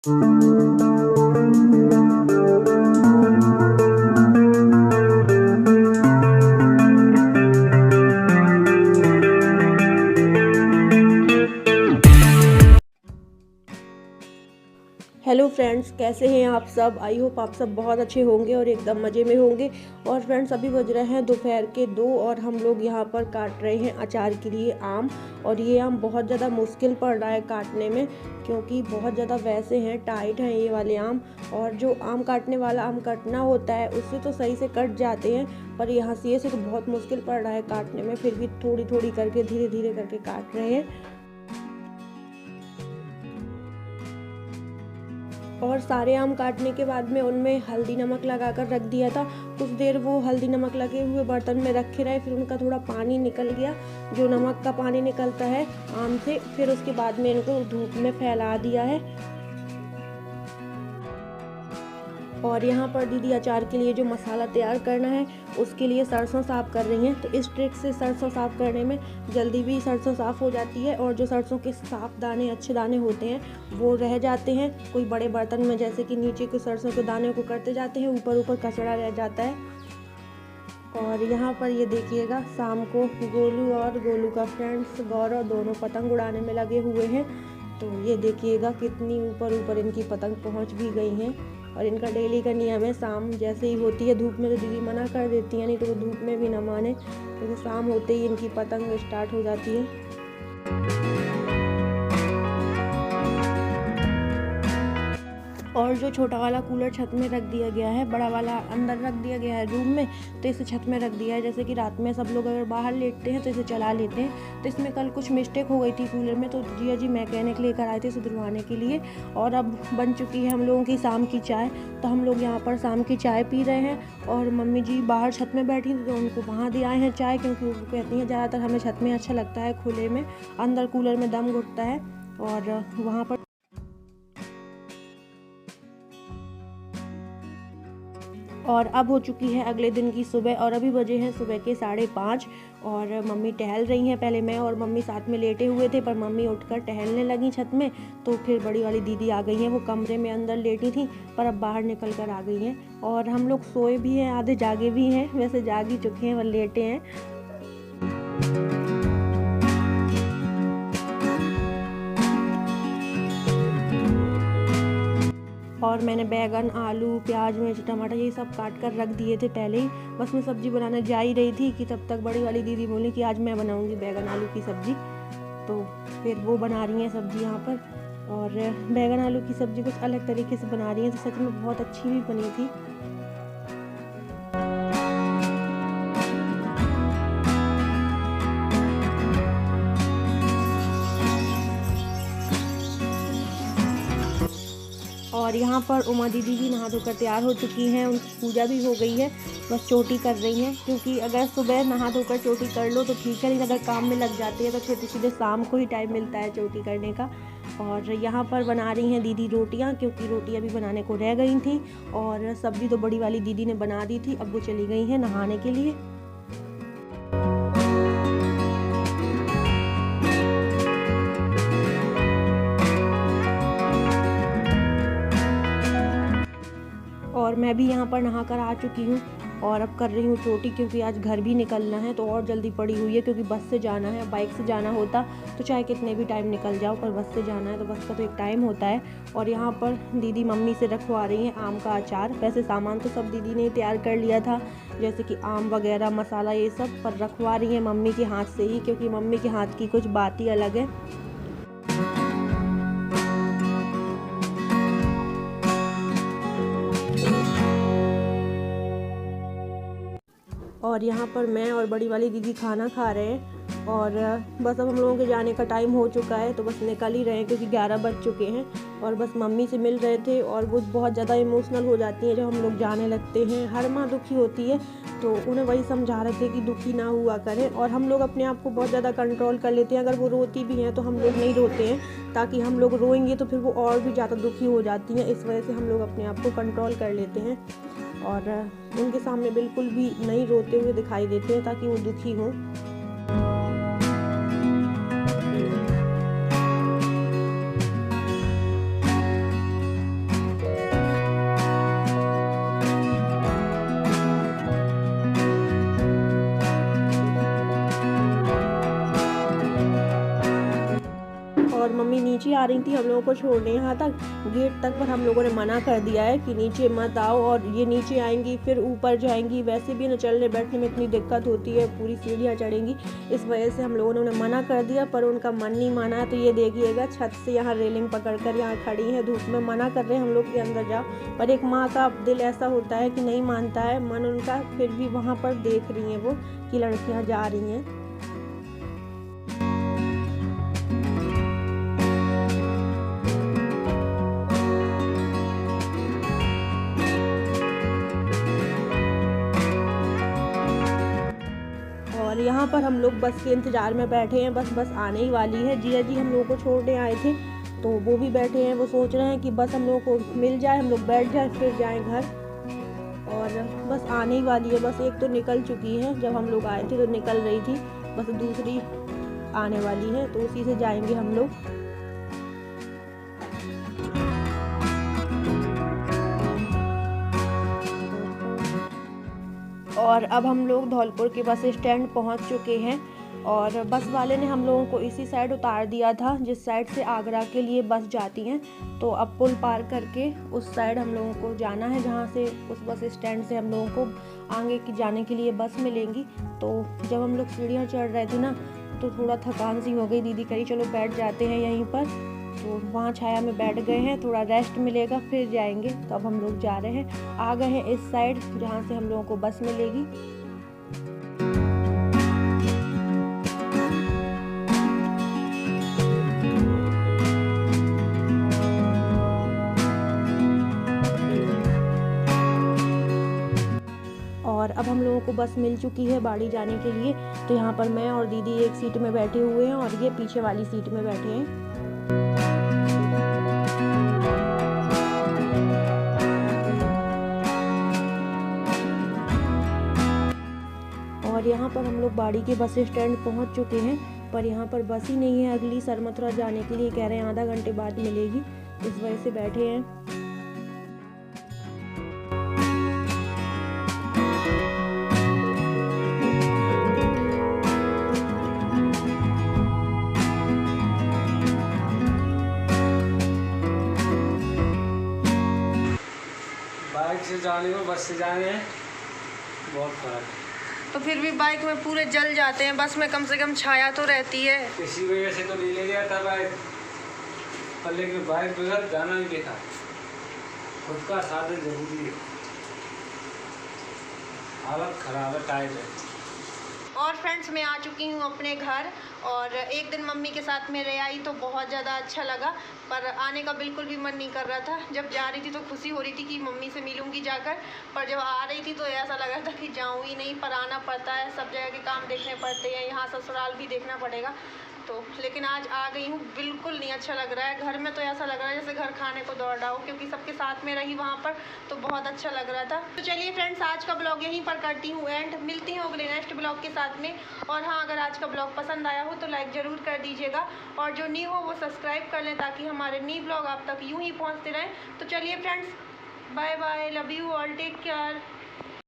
Hello friends, कैसे हैं आप सब। आई होप आप सब बहुत अच्छे होंगे और एकदम मज़े में होंगे। और फ्रेंड्स, अभी बज रहे हैं दोपहर के 2 और हम लोग यहाँ पर काट रहे हैं अचार के लिए आम। और ये आम बहुत ज़्यादा मुश्किल पड़ रहा है काटने में, क्योंकि बहुत ज़्यादा वैसे हैं, टाइट हैं ये वाले आम। और जो आम काटने वाला आम कटना होता है उससे तो सही से कट जाते हैं, पर ये हंसिए से तो बहुत मुश्किल पड़ रहा है काटने में। फिर भी थोड़ी थोड़ी करके धीरे धीरे करके काट रहे हैं। और सारे आम काटने के बाद में उनमें हल्दी नमक लगा कर रख दिया था। कुछ देर वो हल्दी नमक लगे हुए बर्तन में रखे रहे, फिर उनका थोड़ा पानी निकल गया, जो नमक का पानी निकलता है आम से। फिर उसके बाद में इनको धूप में फैला दिया है। और यहाँ पर दीदी अचार के लिए जो मसाला तैयार करना है उसके लिए सरसों साफ़ कर रही हैं। तो इस ट्रिक से सरसों साफ़ करने में जल्दी भी सरसों साफ़ हो जाती है, और जो सरसों के साफ दाने, अच्छे दाने होते हैं वो रह जाते हैं कोई बड़े बर्तन में, जैसे कि नीचे के सरसों के दाने को करते जाते हैं, ऊपर ऊपर कचरा रह जाता है। और यहाँ पर ये देखिएगा, शाम को गोलू और गोलू का फ्रेंड्स गौरव दोनों पतंग उड़ाने में लगे हुए हैं। तो ये देखिएगा कितनी ऊपर ऊपर इनकी पतंग पहुँच भी गई हैं। और इनका डेली का नियम है, शाम जैसे ही होती है धूप में तो दीदी मना कर देती है, नहीं तो वो धूप में भी ना माने, तो शाम होते ही इनकी पतंग स्टार्ट हो जाती है। और जो छोटा वाला कूलर छत में रख दिया गया है, बड़ा वाला अंदर रख दिया गया है रूम में, तो इसे छत में रख दिया है। जैसे कि रात में सब लोग अगर बाहर लेटते हैं तो इसे चला लेते हैं। तो इसमें कल कुछ मिस्टेक हो गई थी कूलर में, तो जिया जी मैकेनिक लेकर आए थे सुधरवाने के लिए। और अब बन चुकी है हम लोगों की शाम की चाय। तो हम लोग यहाँ पर शाम की चाय पी रहे हैं, और मम्मी जी बाहर छत में बैठी थी तो उनको वहाँ दे आए हैं चाय, क्योंकि वो कहती हैं ज़्यादातर हमें छत में अच्छा लगता है खुले में, अंदर कूलर में दम घुटता है। और वहाँ पर और अब हो चुकी है अगले दिन की सुबह, और अभी बजे हैं सुबह के 5:30। और मम्मी टहल रही हैं। पहले मैं और मम्मी साथ में लेटे हुए थे, पर मम्मी उठकर टहलने लगी छत में। तो फिर बड़ी वाली दीदी आ गई हैं, वो कमरे में अंदर लेटी थी, पर अब बाहर निकल कर आ गई हैं। और हम लोग सोए भी हैं, आधे जागे भी हैं, वैसे जाग ही चुके हैं, वह लेटे हैं। और मैंने बैगन, आलू, प्याज, मिर्च, टमाटर ये सब काट कर रख दिए थे पहले ही। बस मैं सब्ज़ी बनाने जा ही रही थी कि तब तक बड़ी वाली दीदी बोली कि आज मैं बनाऊंगी बैगन आलू की सब्ज़ी। तो फिर वो बना रही हैं सब्ज़ी यहाँ पर। और बैगन आलू की सब्ज़ी कुछ अलग तरीके से बना रही हैं, तो सच में बहुत अच्छी भी बनी थी। और यहाँ पर उमा दीदी भी नहा धोकर तैयार हो चुकी हैं, उनकी पूजा भी हो गई है, बस चोटी कर रही हैं। क्योंकि अगर सुबह नहा धोकर चोटी कर लो तो ठीक है, लेकिन अगर काम में लग जाती है तो फिर सीधे शाम को ही टाइम मिलता है चोटी करने का। और यहाँ पर बना रही हैं दीदी रोटियाँ, क्योंकि रोटियाँ भी बनाने को रह गई थी। और सब्ज़ी तो बड़ी वाली दीदी ने बना दी थी, अब वो चली गई हैं नहाने के लिए। और मैं भी यहाँ पर नहा कर आ चुकी हूँ, और अब कर रही हूँ चोटी, क्योंकि आज घर भी निकलना है तो और जल्दी पड़ी हुई है। क्योंकि बस से जाना है, बाइक से जाना होता तो चाहे कितने भी टाइम निकल जाओ, पर बस से जाना है तो बस का तो एक टाइम होता है। और यहाँ पर दीदी मम्मी से रखवा रही हैं आम का अचार। वैसे सामान तो सब दीदी ने तैयार कर लिया था, जैसे कि आम वगैरह, मसाला, ये सब, पर रखवा रही हैं मम्मी के हाथ से ही, क्योंकि मम्मी के हाथ की कुछ बात ही अलग है। और यहाँ पर मैं और बड़ी वाली दीदी खाना खा रहे हैं। और बस अब हम लोगों के जाने का टाइम हो चुका है, तो बस निकल ही रहे हैं, क्योंकि 11 बज चुके हैं। और बस मम्मी से मिल रहे थे, और वो बहुत ज़्यादा इमोशनल हो जाती हैं जब हम लोग जाने लगते हैं। हर माँ दुखी होती है, तो उन्हें वही समझा रहे थे कि दुखी ना हुआ करें। और हम लोग अपने आप को बहुत ज़्यादा कंट्रोल कर लेते हैं, अगर वो रोती भी हैं तो हम लोग नहीं रोते हैं, ताकि हम लोग रोएंगे तो फिर वो और भी ज़्यादा दुखी हो जाती हैं। इस वजह से हम लोग अपने आप को कंट्रोल कर लेते हैं, और उनके सामने बिल्कुल भी नहीं रोते हुए दिखाई देते हैं, ताकि वो दुखी हों। नीचे आ रही थी हम लोगों को छोड़ने यहाँ तक, गेट तक, पर हम लोगों ने मना कर दिया है कि नीचे मत आओ, और ये नीचे आएंगी फिर ऊपर जाएंगी, वैसे भी न चलने बैठने में इतनी दिक्कत होती है, पूरी सीढ़ियाँ चढ़ेंगी, इस वजह से हम लोगों ने उन्हें मना कर दिया, पर उनका मन नहीं माना। तो ये देखिएगा छत से यहाँ रेलिंग पकड़ कर यहाँ खड़ी हैं, धूप में मना कर रहे हैं हम लोग के अंदर जाओ, पर एक माँ का दिल ऐसा होता है कि नहीं मानता है मन उनका, फिर भी वहाँ पर देख रही हैं वो कि लड़कियाँ जा रही हैं। और यहाँ पर हम लोग बस के इंतज़ार में बैठे हैं, बस आने ही वाली है। जिया जी हम लोगों को छोड़ने आए थे तो वो भी बैठे हैं, वो सोच रहे हैं कि बस हम लोगों को मिल जाए, हम लोग बैठ जाए फिर जाएं घर। और बस आने ही वाली है, बस एक तो निकल चुकी है, जब हम लोग आए थे तो निकल रही थी, बस दूसरी आने वाली है, तो उसी से जाएंगे हम लोग। और अब हम लोग धौलपुर के बस स्टैंड पहुंच चुके हैं, और बस वाले ने हम लोगों को इसी साइड उतार दिया था जिस साइड से आगरा के लिए बस जाती हैं। तो अब पुल पार करके उस साइड हम लोगों को जाना है, जहां से उस बस स्टैंड से हम लोगों को आगे की जाने के लिए बस मिलेंगी। तो जब हम लोग सीढ़ियाँ चढ़ रहे थे ना तो थोड़ा थकान सी हो गई, दीदी कही चलो बैठ जाते हैं यहीं पर, तो वहाँ छाया में बैठ गए हैं, थोड़ा रेस्ट मिलेगा फिर जाएंगे। तो अब हम लोग जा रहे हैं, आ गए हैं इस साइड जहाँ से हम लोगों को बस मिलेगी। और अब हम लोगों को बस मिल चुकी है बाड़ी जाने के लिए। तो यहाँ पर मैं और दीदी एक सीट में बैठे हुए हैं और ये पीछे वाली सीट में बैठे हैं। और यहाँ पर हम लोग बाड़ी के बस स्टैंड पहुँच चुके हैं, पर यहाँ पर बस ही नहीं है अगली सरमथुरा जाने के लिए, कह रहे हैं आधा घंटे बाद मिलेगी, इस वजह से बैठे हैं। बाइक से जाने को बस से जाने हैं बहुत फर्क है। तो फिर भी बाइक में पूरे जल जाते हैं, बस में कम से कम छाया तो रहती है। इसी वजह से तो नहीं ले गया था बाइक, पर लेकिन बाइक बगैर जाना ही देखा, खुद का साधन जरूरी है। हालत खराब है, टाइट है। और फ्रेंड्स मैं आ चुकी हूँ अपने घर, और एक दिन मम्मी के साथ में रह आई तो बहुत ज़्यादा अच्छा लगा, पर आने का बिल्कुल भी मन नहीं कर रहा था। जब जा रही थी तो खुशी हो रही थी कि मम्मी से मिलूंगी जाकर, पर जब आ रही थी तो ऐसा लग रहा था कि जाऊँ ही नहीं, पर आना पड़ता है, सब जगह के काम देखने पड़ते हैं, यहाँ ससुराल भी देखना पड़ेगा। तो लेकिन आज आ गई हूँ, बिल्कुल नहीं अच्छा लग रहा है। घर में तो ऐसा लग रहा है जैसे घर खाने को दौड़ रहा हो, क्योंकि सबके साथ में रही वहाँ पर तो बहुत अच्छा लग रहा था। तो चलिए फ्रेंड्स आज का ब्लॉग यहीं पर करती हूँ एंड, मिलती हूँ अगले नेक्स्ट ब्लॉग के साथ में। और हाँ, अगर आज का ब्लॉग पसंद आया हो तो लाइक ज़रूर कर दीजिएगा, और जो न्यू हो वो सब्सक्राइब कर लें ताकि हमारे न्यू ब्लॉग आप तक यूँ ही पहुँचते रहें। तो चलिए friends, bye bye, love you all, take care.